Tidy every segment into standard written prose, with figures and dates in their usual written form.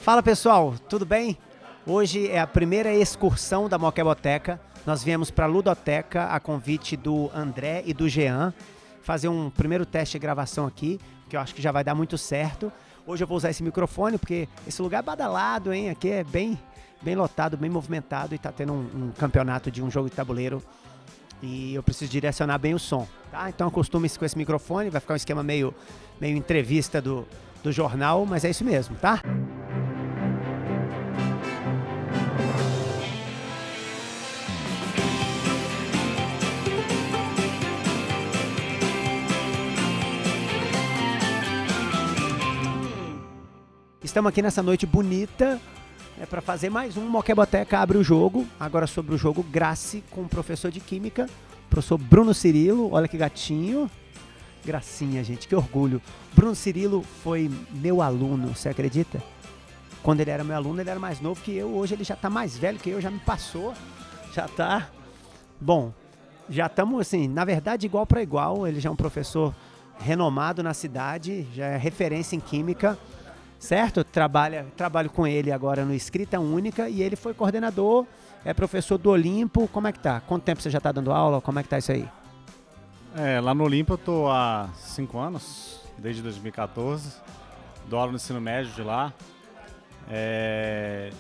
Fala pessoal, tudo bem? Hoje é a primeira excursão da Moqueboteca. Nós viemos para a Ludoteca a convite do André e do Jean fazer um primeiro teste de gravação aqui, que eu acho que já vai dar muito certo. Hoje eu vou usar esse microfone porque esse lugar é badalado, hein? Aqui é bem lotado, bem movimentado e tá tendo um campeonato de um jogo de tabuleiro e eu preciso direcionar bem o som, tá? Então acostume-se com esse microfone, vai ficar um esquema meio entrevista do jornal, mas é isso mesmo, tá? Estamos aqui nessa noite bonita para fazer mais um Moqueboteca Abre o Jogo, agora sobre o jogo Grace com o professor de Química, professor Bruno Cirilo. Olha que gatinho, gracinha, gente, que orgulho. Bruno Cirilo foi meu aluno, você acredita? Quando ele era meu aluno, ele era mais novo que eu, hoje ele já está mais velho que eu, já me passou, já está... Bom, já estamos assim, na verdade igual para igual, ele já é um professor renomado na cidade, já é referência em Química, certo? Trabalho com ele agora no Escrita Única e ele foi coordenador, é professor do Olimpo. Como é que tá? Quanto tempo você já está dando aula? Como é que tá isso aí? Lá no Olimpo eu tô há 5 anos, desde 2014, dou aula no ensino médio de lá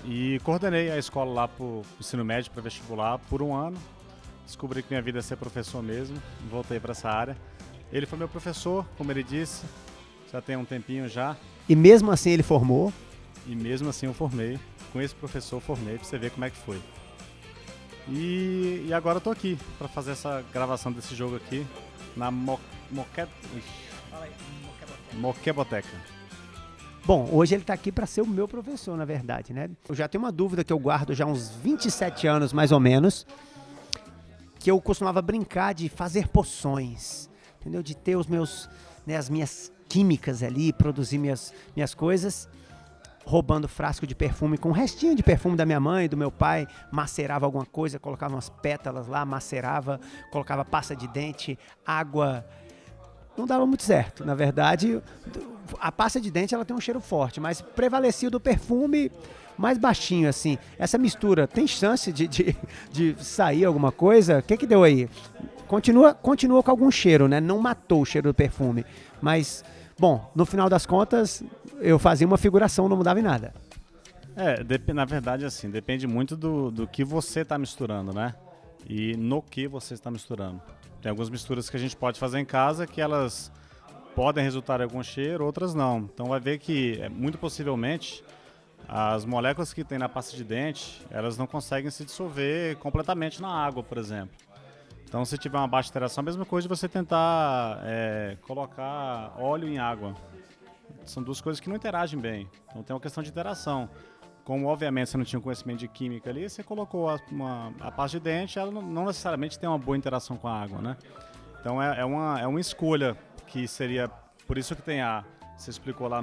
e coordenei a escola lá para o ensino médio, para vestibular, por um ano. Descobri que minha vida é ser professor mesmo, voltei para essa área. Ele foi meu professor, como ele disse, já tem um tempinho já. E mesmo assim ele formou? E mesmo assim eu formei, com esse professor formei, pra você ver como é que foi. E agora eu tô aqui pra fazer essa gravação desse jogo aqui na Moqueboteca. Bom, hoje ele tá aqui pra ser o meu professor, na verdade, né? Eu já tenho uma dúvida que eu guardo já há uns 27 anos, mais ou menos, que eu costumava brincar de fazer poções, entendeu? De ter os meus, né, as minhas químicas ali, produzir minhas coisas, roubando frasco de perfume com um restinho de perfume da minha mãe, do meu pai, macerava alguma coisa, colocava umas pétalas lá, macerava, colocava pasta de dente, água. Não dava muito certo, na verdade. A pasta de dente ela tem um cheiro forte, mas prevalecia do perfume mais baixinho, assim. Essa mistura, tem chance de sair alguma coisa? O que deu aí? Continua com algum cheiro, né? Não matou o cheiro do perfume, mas... Bom, no final das contas, eu fazia uma figuração, não mudava em nada. Na verdade, assim, depende muito do que você está misturando, né? E no que você está misturando. Tem algumas misturas que a gente pode fazer em casa que elas podem resultar em algum cheiro, outras não. Então vai ver que, muito possivelmente, as moléculas que tem na pasta de dente, elas não conseguem se dissolver completamente na água, por exemplo. Então, se tiver uma baixa interação, a mesma coisa de você tentar colocar óleo em água. São duas coisas que não interagem bem. Então, tem uma questão de interação. Como, obviamente, você não tinha conhecimento de química ali, você colocou a pasta de dente, ela não necessariamente tem uma boa interação com a água, né? Então, é uma escolha que seria... Por isso que tem você explicou lá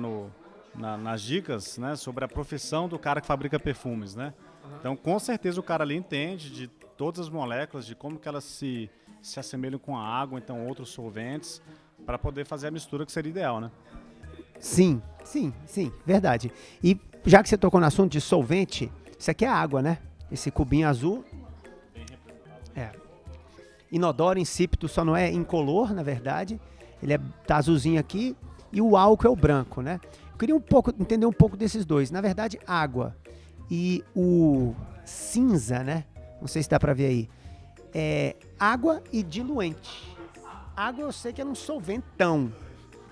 nas dicas, né, sobre a profissão do cara que fabrica perfumes, né? Então, com certeza, o cara ali entende de todas as moléculas, de como que elas se assemelham com a água, então outros solventes, para poder fazer a mistura que seria ideal, né? Sim, verdade. E já que você tocou no assunto de solvente, isso aqui é água, né? Esse cubinho azul. Inodoro, insípido, só não é incolor, na verdade. Ele tá azulzinho aqui e o álcool é o branco, né? Eu queria entender um pouco desses dois. Na verdade, água e o cinza, né? Não sei se dá pra ver aí. É água e diluente. Água eu sei que era um solventão,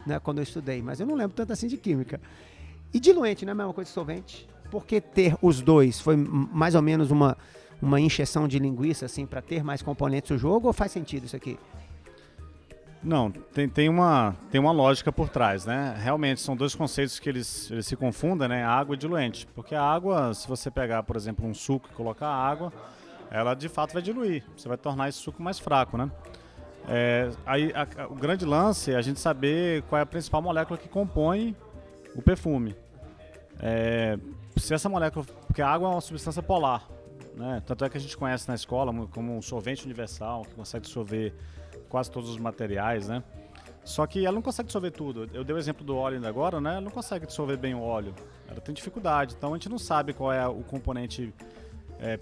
né, quando eu estudei, mas eu não lembro tanto assim de química. E diluente não é a mesma coisa que solvente? Por que ter os dois? Foi mais ou menos uma encheção de linguiça, assim, para ter mais componentes no jogo, ou faz sentido isso aqui? Não, tem uma lógica por trás, né? Realmente são dois conceitos que eles se confundem, né? Água e diluente. Porque a água, se você pegar, por exemplo, um suco e colocar água, ela de fato vai diluir. Você vai tornar esse suco mais fraco, né? O grande lance é a gente saber qual é a principal molécula que compõe o perfume. Se essa molécula... Porque a água é uma substância polar, né? Tanto é que a gente conhece na escola como um solvente universal, que consegue dissolver quase todos os materiais, né? Só que ela não consegue dissolver tudo. Eu dei o exemplo do óleo ainda agora, né? Ela não consegue dissolver bem o óleo. Ela tem dificuldade. Então a gente não sabe qual é o componente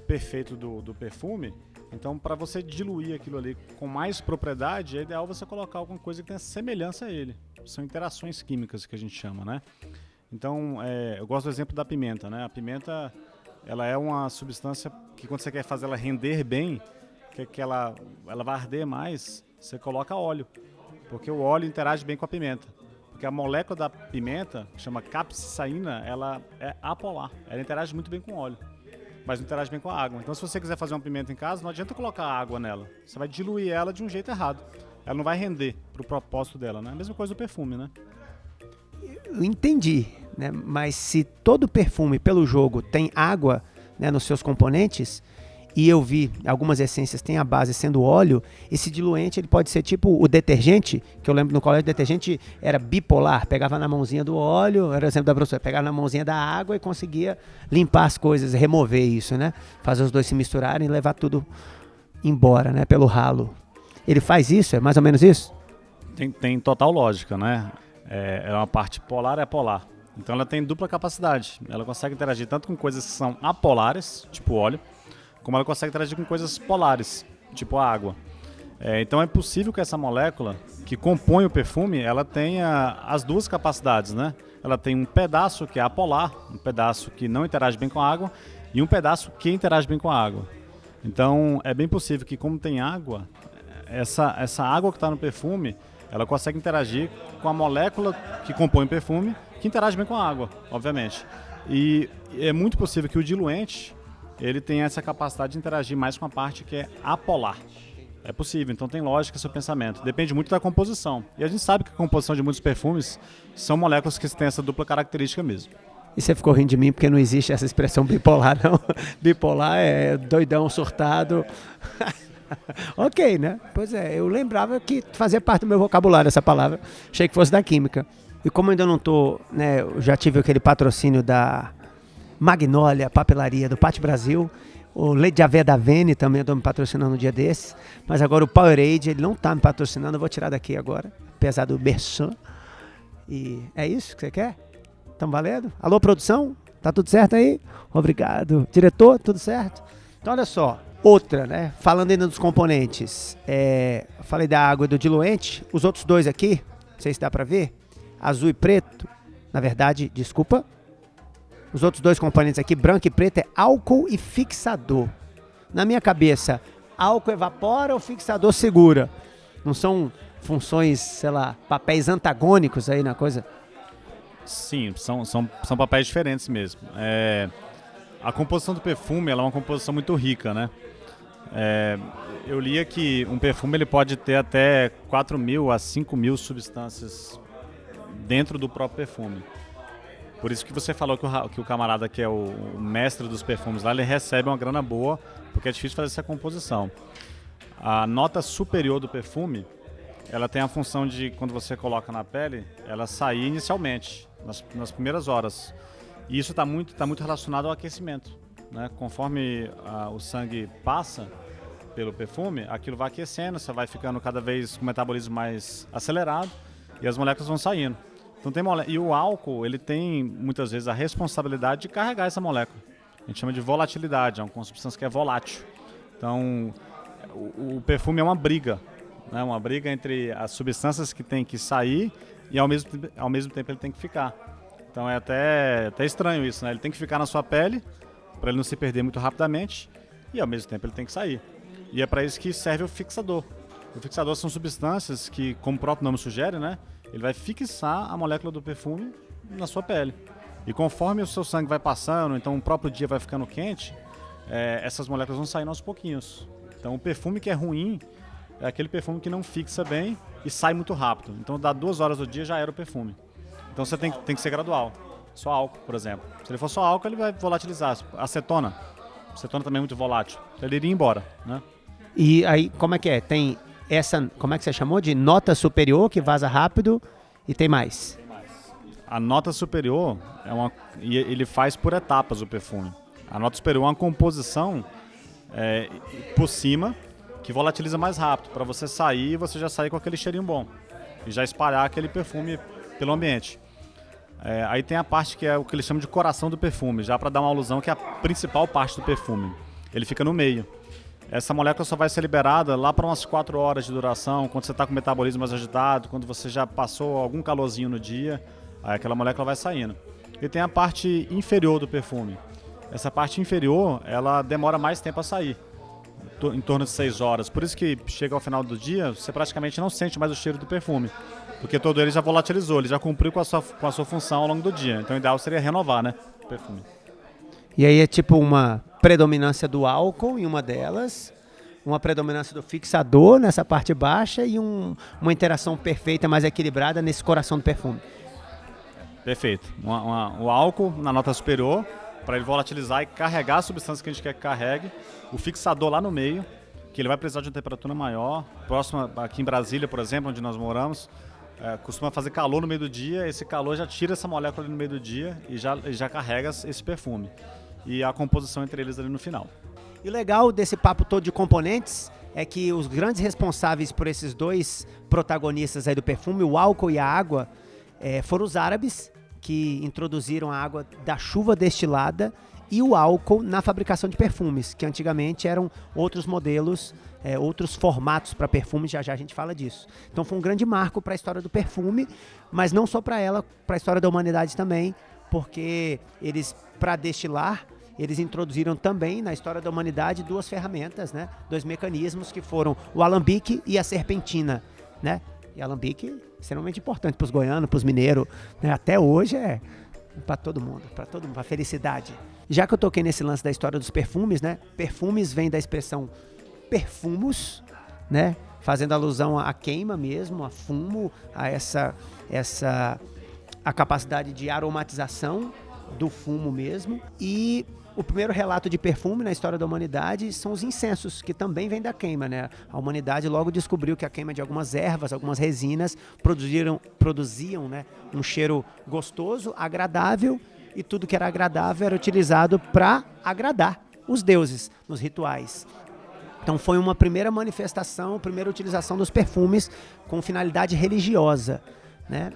perfeito do perfume. Então, para você diluir aquilo ali com mais propriedade, é ideal você colocar alguma coisa que tenha semelhança a ele. São interações químicas que a gente chama, né? Então, eu gosto do exemplo da pimenta, né? A pimenta, ela é uma substância que quando você quer fazer ela render bem, que ela vai arder mais, você coloca óleo. Porque o óleo interage bem com a pimenta. Porque a molécula da pimenta, que chama capsaicina, ela é apolar. Ela interage muito bem com o óleo, mas não interage bem com a água. Então, se você quiser fazer uma pimenta em casa, não adianta colocar água nela. Você vai diluir ela de um jeito errado. Ela não vai render para o propósito dela, né? A mesma coisa do perfume, né? Eu entendi, né? Mas se todo perfume pelo jogo tem água, né, nos seus componentes, e eu vi algumas essências têm a base sendo óleo, esse diluente ele pode ser tipo o detergente, que eu lembro no colégio, o detergente era bipolar, pegava na mãozinha do óleo, era o exemplo da professora, pegava na mãozinha da água e conseguia limpar as coisas, remover isso, né? Fazer os dois se misturarem e levar tudo embora, né, pelo ralo. Ele faz isso? É mais ou menos isso? Tem total lógica, né? É uma parte polar e apolar. Então ela tem dupla capacidade. Ela consegue interagir tanto com coisas que são apolares, tipo óleo, como ela consegue interagir com coisas polares, tipo a água. Então é possível que essa molécula que compõe o perfume, ela tenha as duas capacidades, né? Ela tem um pedaço que é apolar, um pedaço que não interage bem com a água, e um pedaço que interage bem com a água. Então é bem possível que, como tem água, essa água que está no perfume, ela consegue interagir com a molécula que compõe o perfume, que interage bem com a água, obviamente. E é muito possível que o diluente ele tem essa capacidade de interagir mais com a parte que é apolar. É possível, então tem lógica seu pensamento. Depende muito da composição. E a gente sabe que a composição de muitos perfumes são moléculas que têm essa dupla característica mesmo. E você ficou rindo de mim porque não existe essa expressão bipolar, não. Bipolar é doidão, surtado. Ok, né? Pois é, eu lembrava que fazia parte do meu vocabulário essa palavra. Achei que fosse da química. E como ainda não tô, né, eu já tive aquele patrocínio da Magnólia, papelaria do Pátio Brasil, o Leite de Aveia da Vene também estou me patrocinando um dia desses, mas agora o Powerade, ele não está me patrocinando, eu vou tirar daqui agora, apesar do Bersan. E é isso que você quer? Estamos valendo? Alô, produção? Tá tudo certo aí? Obrigado. Diretor, tudo certo? Então, olha só, outra, né? Falando ainda dos componentes, falei da água e do diluente, os outros dois aqui, não sei se dá para ver, azul e preto, na verdade, desculpa, os outros dois componentes aqui, branco e preto, é álcool e fixador. Na minha cabeça, álcool evapora ou fixador segura? Não são funções, sei lá, papéis antagônicos aí na coisa? Sim, são papéis diferentes mesmo. A composição do perfume ela é uma composição muito rica, né? Eu lia que um perfume ele pode ter até 4.000 a 5.000 substâncias dentro do próprio perfume. Por isso que você falou que o camarada que é o mestre dos perfumes lá, ele recebe uma grana boa, porque é difícil fazer essa composição. A nota superior do perfume, ela tem a função de, quando você coloca na pele, ela sair inicialmente, nas primeiras horas. E isso está muito relacionado ao aquecimento, né? Conforme o sangue passa pelo perfume, aquilo vai aquecendo, você vai ficando cada vez com o metabolismo mais acelerado e as moléculas vão saindo. Então e o álcool, ele tem muitas vezes a responsabilidade de carregar essa molécula. A gente chama de volatilidade, é uma substância que é volátil. Então, o perfume é uma briga, né? Uma briga entre as substâncias que tem que sair e ao mesmo tempo ele tem que ficar. Então é até estranho isso, né? Ele tem que ficar na sua pele para ele não se perder muito rapidamente e ao mesmo tempo ele tem que sair. E é para isso que serve o fixador. O fixador são substâncias que, como o próprio nome sugere, né? Ele vai fixar a molécula do perfume na sua pele. E conforme o seu sangue vai passando, então o próprio dia vai ficando quente, essas moléculas vão saindo aos pouquinhos. Então o perfume que é ruim é aquele perfume que não fixa bem e sai muito rápido. Então dá 2 horas do dia já era o perfume. Então você tem que ser gradual. Só álcool, por exemplo. Se ele for só álcool, ele vai volatilizar. Acetona também é muito volátil. Então ele iria embora, né? E aí, como é que é? Tem essa, como é que você chamou? De nota superior, que vaza rápido, e tem mais? A nota superior, ele faz por etapas o perfume. A nota superior é uma composição por cima, que volatiliza mais rápido. Para você sair, você já sair com aquele cheirinho bom. e já espalhar aquele perfume pelo ambiente. Aí tem a parte que é o que eles chamam de coração do perfume, já para dar uma alusão que é a principal parte do perfume. Ele fica no meio. Essa molécula só vai ser liberada lá para umas 4 horas de duração, quando você está com o metabolismo mais agitado, quando você já passou algum calorzinho no dia, aí aquela molécula vai saindo. E tem a parte inferior do perfume. Essa parte inferior, ela demora mais tempo a sair, em torno de 6 horas. Por isso que chega ao final do dia, você praticamente não sente mais o cheiro do perfume, porque todo ele já volatilizou, ele já cumpriu com a sua função ao longo do dia. Então o ideal seria renovar, né, o perfume. E aí é tipo uma predominância do álcool em uma delas, uma predominância do fixador nessa parte baixa e uma interação perfeita, mais equilibrada nesse coração do perfume. Perfeito. O álcool na nota superior, para ele volatilizar e carregar a substância que a gente quer que carregue. O fixador lá no meio, que ele vai precisar de uma temperatura maior. Próximo, aqui em Brasília, por exemplo, onde nós moramos, costuma fazer calor no meio do dia. Esse calor já tira essa molécula ali no meio do dia e já carrega esse perfume. E a composição entre eles ali no final. E o legal desse papo todo de componentes é que os grandes responsáveis por esses dois protagonistas aí do perfume, o álcool e a água, foram os árabes, que introduziram a água da chuva destilada e o álcool na fabricação de perfumes, que antigamente eram outros modelos, outros formatos para perfume, já a gente fala disso. Então foi um grande marco para a história do perfume, mas não só para ela, para a história da humanidade também, porque eles, para destilar, eles introduziram também na história da humanidade 2 ferramentas, né? 2 mecanismos que foram o alambique e a serpentina, né? E alambique extremamente importante para os goianos, para os mineiros, né? Até hoje é para todo mundo, para felicidade. Já que eu toquei nesse lance da história dos perfumes, né? Perfumes vem da expressão perfumos, né? Fazendo alusão à queima mesmo, a fumo, a a capacidade de aromatização do fumo mesmo. E o primeiro relato de perfume na história da humanidade são os incensos, que também vem da queima, né? A humanidade logo descobriu que a queima de algumas ervas, algumas resinas, produziam, né, um cheiro gostoso, agradável, e tudo que era agradável era utilizado para agradar os deuses nos rituais. Então foi uma primeira manifestação, primeira utilização dos perfumes com finalidade religiosa, né?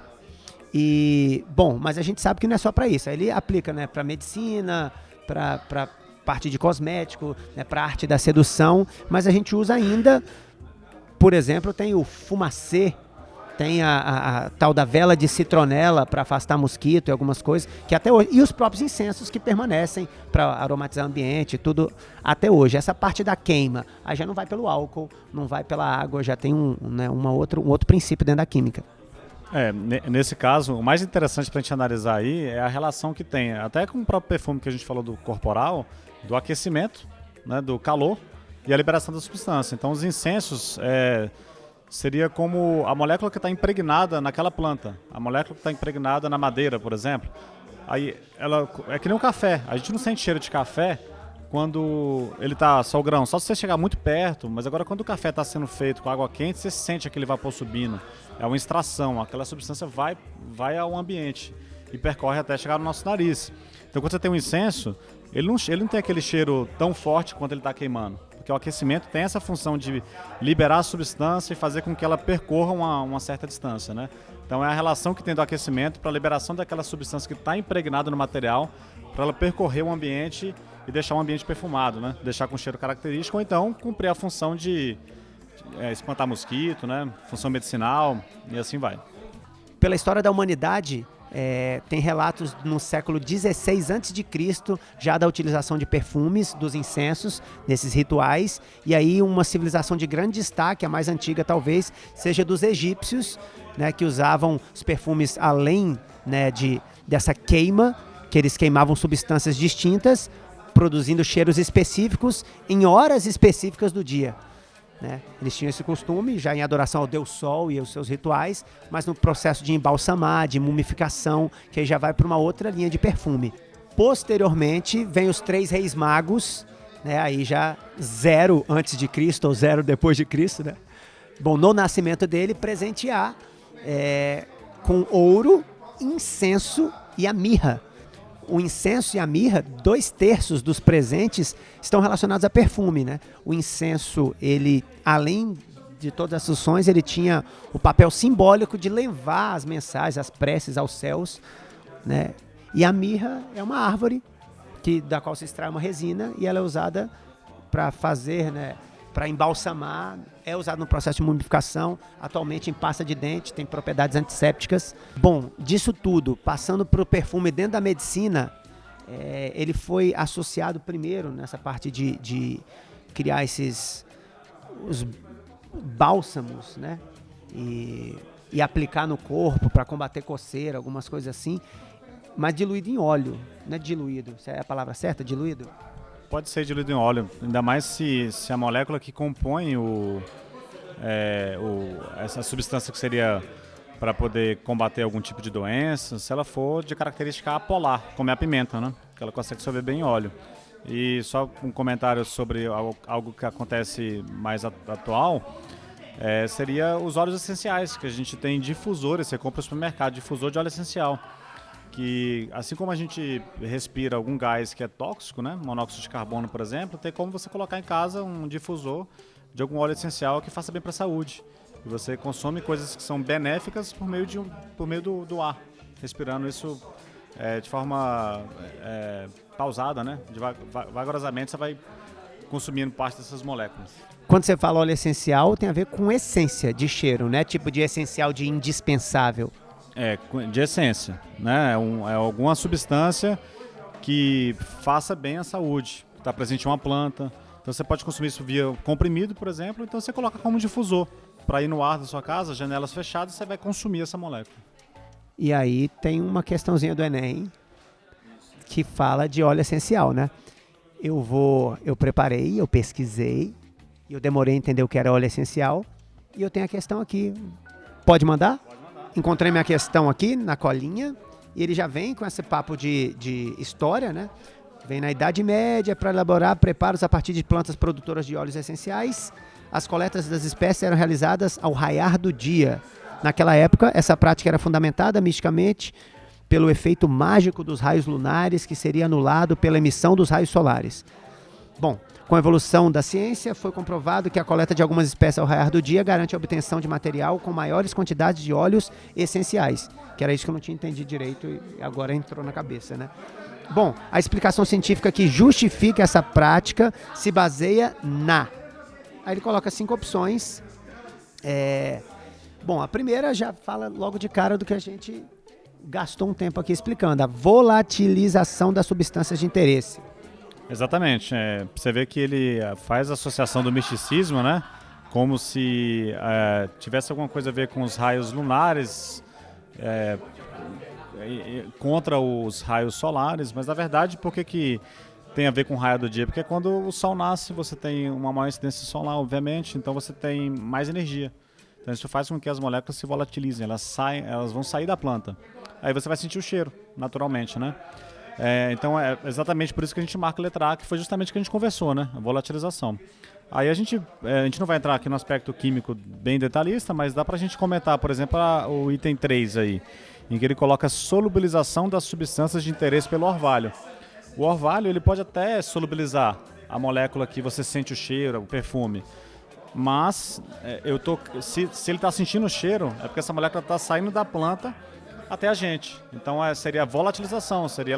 E, bom, mas a gente sabe que não é só para isso. Ele aplica, né, para medicina, para parte de cosmético, né, para arte da sedução, mas a gente usa ainda, por exemplo, tem o fumacê, tem a tal da vela de citronela para afastar mosquito e algumas coisas, que até hoje, e os próprios incensos que permanecem para aromatizar o ambiente, tudo até hoje. Essa parte da queima, aí já não vai pelo álcool, não vai pela água, já tem um outro princípio dentro da química. Nesse caso, o mais interessante para a gente analisar aí é a relação que tem, até com o próprio perfume que a gente falou do corporal, do aquecimento, né, do calor e a liberação da substância. Então, os incensos seria como a molécula que está impregnada naquela planta, a molécula que está impregnada na madeira, por exemplo. Aí, ela é que nem um café, a gente não sente cheiro de café quando ele está só o grão, só se você chegar muito perto, mas agora quando o café está sendo feito com água quente, você sente aquele vapor subindo. É uma extração, aquela substância vai ao ambiente e percorre até chegar no nosso nariz. Então quando você tem um incenso, ele não tem aquele cheiro tão forte quanto ele está queimando, porque o aquecimento tem essa função de liberar a substância e fazer com que ela percorra uma certa distância, né? Então é a relação que tem do aquecimento para a liberação daquela substância que está impregnada no material, para ela percorrer o ambiente e deixar um ambiente perfumado, né? Deixar com cheiro característico, ou então cumprir a função de espantar mosquito, né? Função medicinal e assim vai. Pela história da humanidade, tem relatos no século XVI a.C. já da utilização de perfumes, dos incensos, nesses rituais, e aí uma civilização de grande destaque, a mais antiga talvez, seja dos egípcios, né, que usavam os perfumes além, né, dessa queima, que eles queimavam substâncias distintas, produzindo cheiros específicos em horas específicas do dia, né? Eles tinham esse costume já em adoração ao Deus Sol e aos seus rituais, mas no processo de embalsamar, de mumificação, que aí já vai para uma outra linha de perfume. Posteriormente, vem os 3 reis magos, né? Aí já 0 antes de Cristo ou 0 depois de Cristo, né? Bom, no nascimento dele, presentear com ouro, incenso e a mirra. O incenso e a mirra, 2/3 dos presentes estão relacionados a perfume, né? O incenso, ele, além de todas as funções, ele tinha o papel simbólico de levar as mensagens, as preces aos céus, né? E a mirra é uma árvore da qual se extrai uma resina e ela é usada para fazer, né, para embalsamar, é usado no processo de mumificação, atualmente em pasta de dente, tem propriedades antissépticas. Bom, disso tudo, passando para o perfume dentro da medicina, ele foi associado primeiro nessa parte de criar os bálsamos, né? E aplicar no corpo para combater coceira, algumas coisas assim, mas diluído em óleo, não é diluído, se é a palavra certa, diluído? Pode ser diluído em óleo, ainda mais se a molécula que compõe essa substância que seria para poder combater algum tipo de doença, se ela for de característica apolar, como é a pimenta, né? Que ela consegue absorver bem em óleo. E só um comentário sobre algo que acontece mais atual, seria os óleos essenciais, que a gente tem difusores, você compra no supermercado, difusor de óleo essencial. Que assim como a gente respira algum gás que é tóxico, né, monóxido de carbono, por exemplo, tem como você colocar em casa um difusor de algum óleo essencial que faça bem para a saúde. E você consome coisas que são benéficas por meio do ar, respirando isso de forma pausada, né? Vagarosamente você vai consumindo parte dessas moléculas. Quando você fala óleo essencial, tem a ver com essência de cheiro, né? Tipo de essencial de indispensável. De essência, né? É alguma substância que faça bem à saúde, está presente em uma planta. Então você pode consumir isso via comprimido, por exemplo, então você coloca como difusor para ir no ar da sua casa, janelas fechadas, você vai consumir essa molécula. E aí tem uma questãozinha do Enem que fala de óleo essencial, né? Eu preparei, eu pesquisei, eu demorei a entender o que era óleo essencial e eu tenho a questão aqui. Pode mandar? Encontrei minha questão aqui na colinha e ele já vem com esse papo de história, né? Vem na Idade Média para elaborar preparos a partir de plantas produtoras de óleos essenciais. As coletas das espécies eram realizadas ao raiar do dia. Naquela época, essa prática era fundamentada misticamente pelo efeito mágico dos raios lunares que seria anulado pela emissão dos raios solares. Bom, com a evolução da ciência, foi comprovado que a coleta de algumas espécies ao raiar do dia garante a obtenção de material com maiores quantidades de óleos essenciais, que era isso que eu não tinha entendido direito e agora entrou na cabeça, né? Bom, a explicação científica que justifica essa prática se baseia Aí ele coloca 5 opções. Bom, a primeira já fala logo de cara do que a gente gastou um tempo aqui explicando, a volatilização das substâncias de interesse. Exatamente. Você vê que ele faz a associação do misticismo, né? Como se tivesse alguma coisa a ver com os raios lunares contra os raios solares, mas na verdade por que tem a ver com o raio do dia? Porque quando o sol nasce você tem uma maior incidência solar, obviamente, então você tem mais energia. Então isso faz com que as moléculas se volatilizem, elas vão sair da planta. Aí você vai sentir o cheiro, naturalmente, né? Então é exatamente por isso que a gente marca a letra A, que foi justamente o que a gente conversou, né? A volatilização. Aí a gente não vai entrar aqui no aspecto químico bem detalhista, mas dá pra gente comentar, por exemplo, o item 3 aí, em que ele coloca a solubilização das substâncias de interesse pelo orvalho. O orvalho ele pode até solubilizar a molécula que você sente o cheiro, o perfume, mas se ele está sentindo o cheiro, é porque essa molécula está saindo da planta até a gente. Então seria a volatilização, seria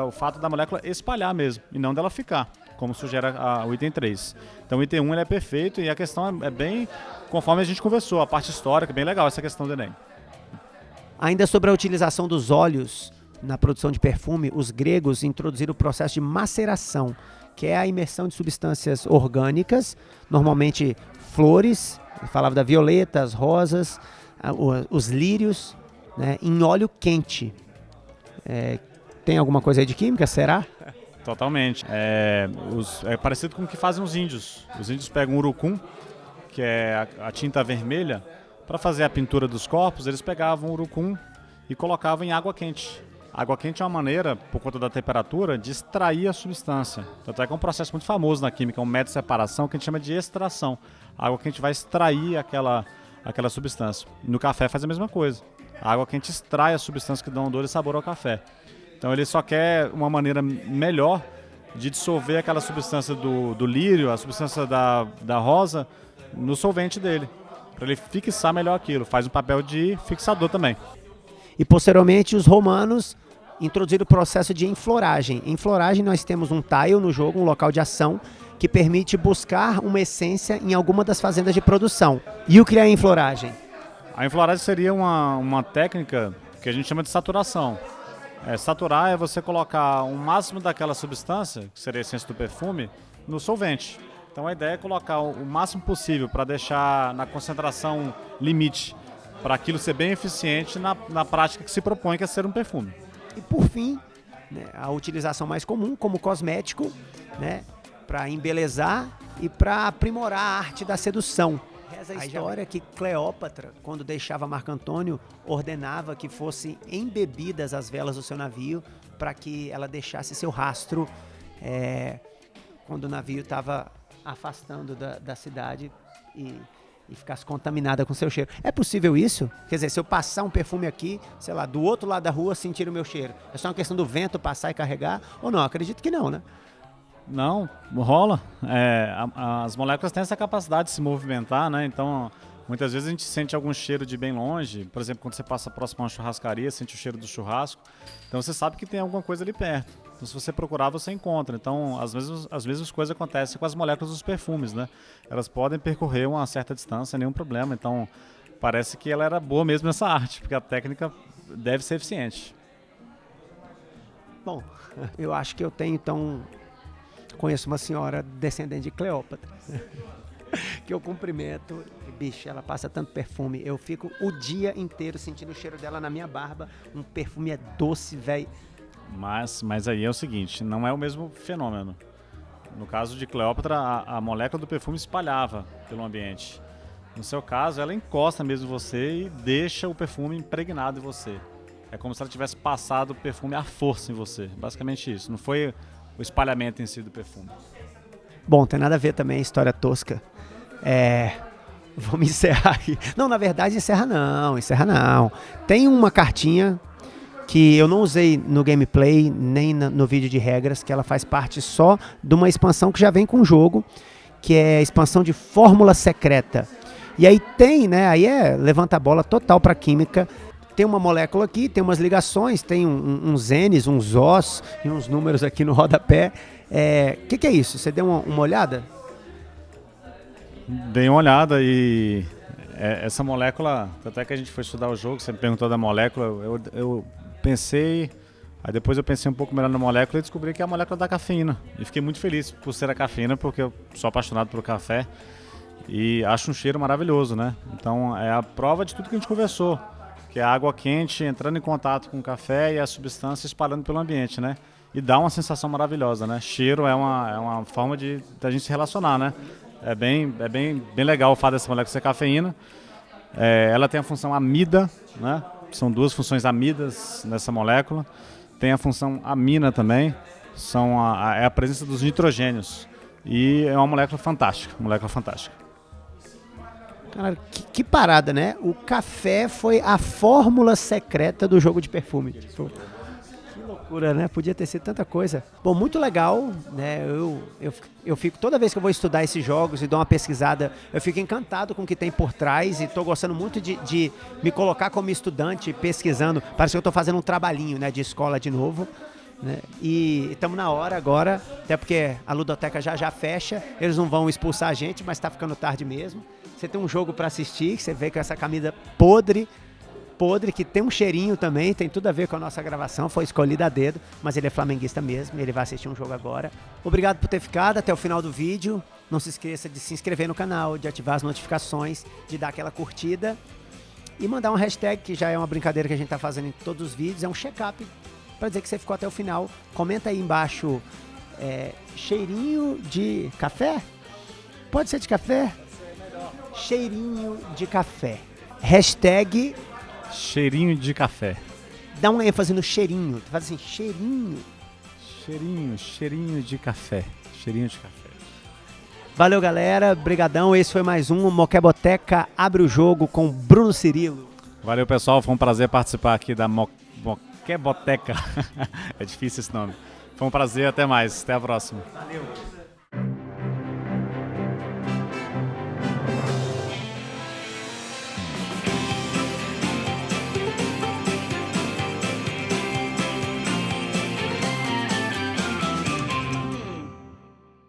o fato da molécula espalhar mesmo, e não dela ficar, como sugere o item 3. Então o item 1 ele é perfeito e a questão é bem conforme a gente conversou, a parte histórica, bem legal essa questão do Enem. Ainda sobre a utilização dos óleos na produção de perfume, os gregos introduziram o processo de maceração, que é a imersão de substâncias orgânicas, normalmente flores, falava da violeta, as rosas, os lírios, né, em óleo quente. Tem alguma coisa aí de química, será? Totalmente. É parecido com o que fazem os índios. Os índios pegam urucum, que é a tinta vermelha, para fazer a pintura dos corpos, eles pegavam o urucum e colocavam em água quente. A água quente é uma maneira, por conta da temperatura, de extrair a substância. Tanto é que é um processo muito famoso na química, um método de separação que a gente chama de extração. A água quente vai extrair aquela substância. No café faz a mesma coisa. A água quente extrai as substâncias que dão odor e sabor ao café. Então ele só quer uma maneira melhor de dissolver aquela substância do lírio, a substância da rosa, no solvente dele. para ele fixar melhor aquilo. Faz um papel de fixador também. E posteriormente os romanos introduziram o processo de enfloragem. Em enfloragem nós temos um tile no jogo, um local de ação, que permite buscar uma essência em alguma das fazendas de produção. E o que é a enfloragem? A enfloragem seria uma técnica que a gente chama de saturação. Saturar é você colocar o máximo daquela substância, que seria a essência do perfume, no solvente. Então a ideia é colocar o máximo possível para deixar na concentração limite, para aquilo ser bem eficiente na prática que se propõe, que é ser um perfume. E por fim, né, a utilização mais comum como cosmético, né, para embelezar e para aprimorar a arte da sedução. Reza a história que Cleópatra, quando deixava Marco Antônio, ordenava que fossem embebidas as velas do seu navio para que ela deixasse seu rastro quando o navio estava afastando da cidade e ficasse contaminada com seu cheiro. É possível isso? Quer dizer, se eu passar um perfume aqui, sei lá, do outro lado da rua, sentir o meu cheiro, é só uma questão do vento passar e carregar? Ou não? Acredito que não, né? Não, rola. As moléculas têm essa capacidade de se movimentar, né? Então, muitas vezes a gente sente algum cheiro de bem longe. Por exemplo, quando você passa próximo a uma churrascaria, sente o cheiro do churrasco. Então, você sabe que tem alguma coisa ali perto. Então, se você procurar, você encontra. Então, as mesmas coisas acontecem com as moléculas dos perfumes, né? Elas podem percorrer uma certa distância, nenhum problema. Então, parece que ela era boa mesmo nessa arte, porque a técnica deve ser eficiente. Bom, eu acho que eu tenho, então... Conheço uma senhora descendente de Cleópatra, que eu cumprimento, bicho, ela passa tanto perfume, eu fico o dia inteiro sentindo o cheiro dela na minha barba, um perfume doce, velho. Mas aí é o seguinte, não é o mesmo fenômeno. No caso de Cleópatra, a molécula do perfume espalhava pelo ambiente. No seu caso, ela encosta mesmo em você e deixa o perfume impregnado em você. É como se ela tivesse passado o perfume à força em você, basicamente isso. Não foi o espalhamento em si do perfume. Bom, tem nada a ver também, história tosca. Vamos encerrar aqui. Não, na verdade, encerra não. Tem uma cartinha que eu não usei no gameplay, nem no vídeo de regras, que ela faz parte só de uma expansão que já vem com o jogo, que é a expansão de Fórmula Secreta. E aí tem, né, aí levanta a bola total para química. Tem uma molécula aqui, tem umas ligações, tem uns N's, uns O's e uns números aqui no rodapé. Que é isso? Você deu uma olhada? Dei uma olhada e essa molécula, até que a gente foi estudar o jogo, você me perguntou da molécula, eu pensei, aí depois eu pensei um pouco melhor na molécula e descobri que é a molécula da cafeína. E fiquei muito feliz por ser a cafeína, porque eu sou apaixonado por café e acho um cheiro maravilhoso, né? Então é a prova de tudo que a gente conversou. Que é a água quente entrando em contato com o café e a substância espalhando pelo ambiente, né? E dá uma sensação maravilhosa, né? Cheiro é uma forma da gente se relacionar, né? É bem legal o fato dessa molécula ser cafeína. Ela tem a função amida, né? São duas funções amidas nessa molécula. Tem a função amina também, é a presença dos nitrogênios. E é uma molécula fantástica, Cara, que parada, né? O café foi a fórmula secreta do jogo de perfume. Tipo, que loucura, né? Podia ter sido tanta coisa. Bom, muito legal, né? Eu fico, toda vez que eu vou estudar esses jogos e dou uma pesquisada, eu fico encantado com o que tem por trás e tô gostando muito de me colocar como estudante pesquisando. Parece que eu tô fazendo um trabalhinho, né, de escola de novo. Né? E estamos na hora agora, até porque a ludoteca já fecha, eles não vão expulsar a gente, mas está ficando tarde mesmo. Você tem um jogo para assistir, que você vê com essa camisa podre, que tem um cheirinho também, tem tudo a ver com a nossa gravação, foi escolhido a dedo, mas ele é flamenguista mesmo, ele vai assistir um jogo agora. Obrigado por ter ficado até o final do vídeo, não se esqueça de se inscrever no canal, de ativar as notificações, de dar aquela curtida e mandar um hashtag, que já é uma brincadeira que a gente está fazendo em todos os vídeos, é um check-up, para dizer que você ficou até o final. Comenta aí embaixo, cheirinho de café? Pode ser de café? Cheirinho de café. Hashtag cheirinho de café. Dá uma ênfase no cheirinho. Faz assim, cheirinho de café. Cheirinho de café. Valeu, galera. Brigadão. Esse foi mais um Moqueboteca Abre o Jogo com Bruno Cirilo. Valeu, pessoal. Foi um prazer participar aqui da Moqueboteca. É difícil esse nome. Foi um prazer. Até mais. Até a próxima. Valeu.